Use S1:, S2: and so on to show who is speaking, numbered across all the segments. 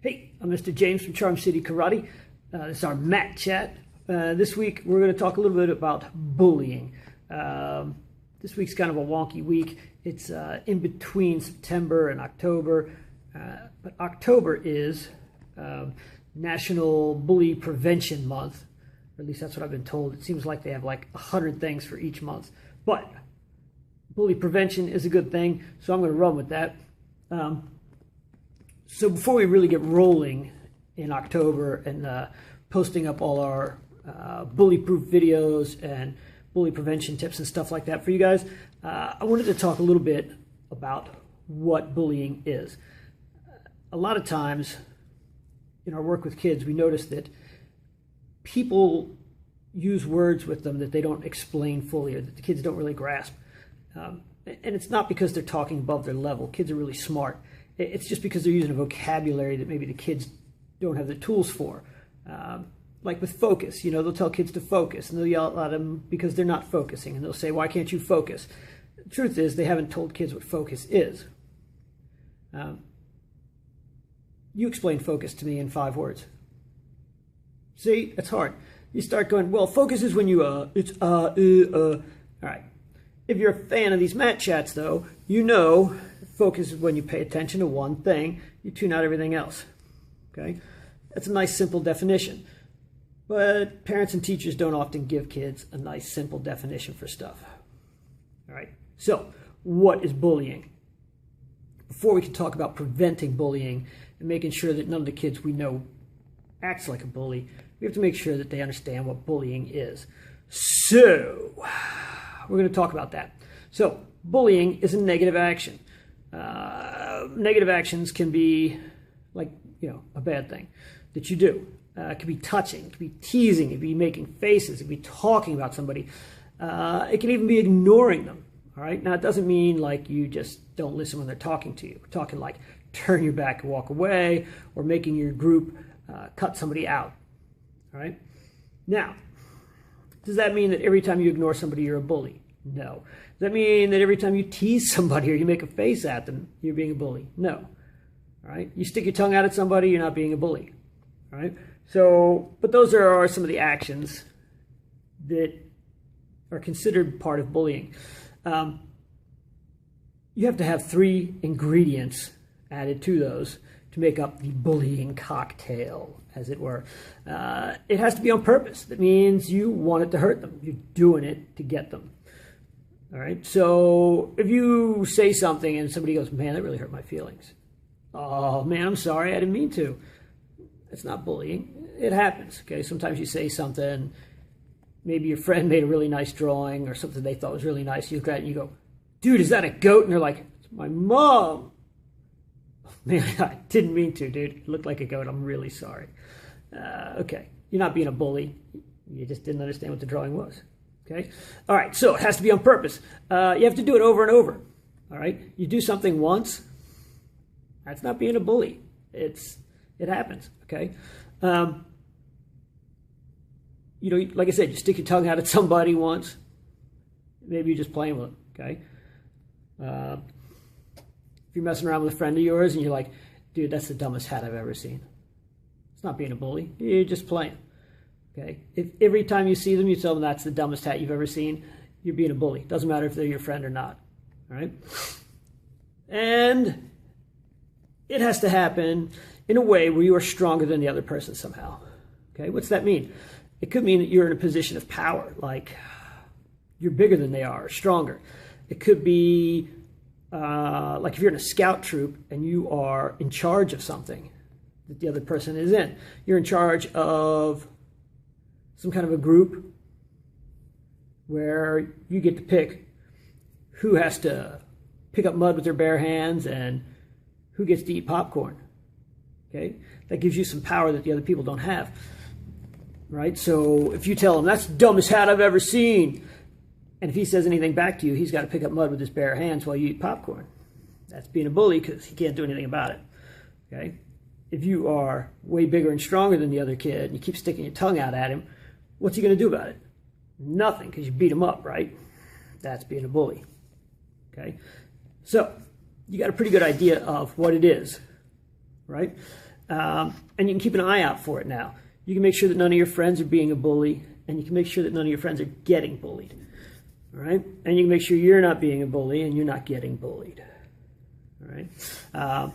S1: Hey, I'm Mr. James from Charm City Karate. This is our mat chat. This week we're going to talk a little bit about bullying. This week's kind of a wonky week. It's in between September and October, but October is National Bully Prevention Month, or at least that's what I've been told. It seems like they have like 100 things for each month, but bully prevention is a good thing, so I'm going to run with that. So before we really get rolling in October and posting up all our bully-proof videos and bully prevention tips and stuff like that for you guys, I wanted to talk a little bit about what bullying is. A lot of times in our work with kids, we notice that people use words with them that they don't explain fully or that the kids don't really grasp. And it's not because they're talking above their level. Kids are really smart. It's just because they're using a vocabulary that maybe the kids don't have the tools for. Like with focus, they'll tell kids to focus and they'll yell at them because they're not focusing, and they'll say, why can't you focus? The truth is they haven't told kids what focus is. You explain focus to me in 5 words. See, it's hard. You start going, well, focus is when you, All right. If you're a fan of these mat chats, though, focus is when you pay attention to one thing, you tune out everything else. Okay? That's a nice, simple definition. But parents and teachers don't often give kids a nice, simple definition for stuff. All right? So, what is bullying? Before we can talk about preventing bullying and making sure that none of the kids we know acts like a bully, we have to make sure that they understand what bullying is. So, we're going to talk about that. So, bullying is a negative action. Negative actions can be like, a bad thing that you do. It can be touching, it can be teasing, it can be making faces, it can be talking about somebody. It can even be ignoring them. All right. Now, it doesn't mean like you just don't listen when they're talking to you. We're talking like turn your back and walk away, or making your group cut somebody out. All right. Now, does that mean that every time you ignore somebody, you're a bully? No. Does that mean that every time you tease somebody or you make a face at them, you're being a bully? No. All right. You stick your tongue out at somebody, you're not being a bully. All right. So, but those are some of the actions that are considered part of bullying. You have to have 3 ingredients added to those to make up the bullying cocktail, as it were. It has to be on purpose. That means you want it to hurt them. You're doing it to get them. All right. So if you say something and somebody goes, man, that really hurt my feelings. Oh, man, I'm sorry. I didn't mean to. It's not bullying. It happens. Okay. Sometimes you say something. Maybe your friend made a really nice drawing or something they thought was really nice. You look at it and you go, dude, is that a goat? And they're like, it's my mom. Man, I didn't mean to, dude. It looked like a goat. I'm really sorry. Okay. You're not being a bully. You just didn't understand what the drawing was. Okay. All right. So it has to be on purpose. You have to do it over and over. All right. You do something once. That's not being a bully. It happens. Okay. Like I said, you stick your tongue out at somebody once. Maybe you're just playing with them. Okay. If you're messing around with a friend of yours and you're like, dude, that's the dumbest hat I've ever seen. It's not being a bully. You're just playing. Okay. If every time you see them, you tell them that's the dumbest hat you've ever seen, you're being a bully. Doesn't matter if they're your friend or not. All right. And it has to happen in a way where you are stronger than the other person somehow. Okay. What's that mean? It could mean that you're in a position of power, like you're bigger than they are, or stronger. It could be like if you're in a scout troop and you are in charge of something that the other person is in. You're in charge of some kind of a group where you get to pick who has to pick up mud with their bare hands and who gets to eat popcorn. Okay? That gives you some power that the other people don't have. Right? So if you tell him, that's the dumbest hat I've ever seen, and if he says anything back to you, he's got to pick up mud with his bare hands while you eat popcorn. That's being a bully because he can't do anything about it. Okay? If you are way bigger and stronger than the other kid and you keep sticking your tongue out at him, what's he going to do about it? Nothing, because you beat him up, right? That's being a bully. Okay? So you got a pretty good idea of what it is, right? And you can keep an eye out for it now. You can make sure that none of your friends are being a bully, and you can make sure that none of your friends are getting bullied. All right? And you can make sure you're not being a bully and you're not getting bullied. All right?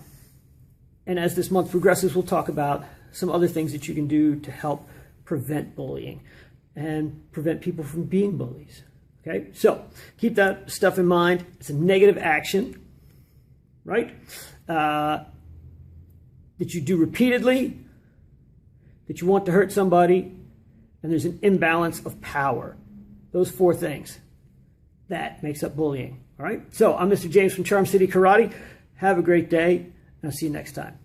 S1: And as this month progresses, we'll talk about some other things that you can do to help prevent bullying and prevent people from being bullies. Okay? So keep that stuff in mind. It's a negative action, right? That you do repeatedly, that you want to hurt somebody, and there's an imbalance of power. Those 4 things. That makes up bullying. All right? So I'm Mr. James from Charm City Karate. Have a great day, and I'll see you next time.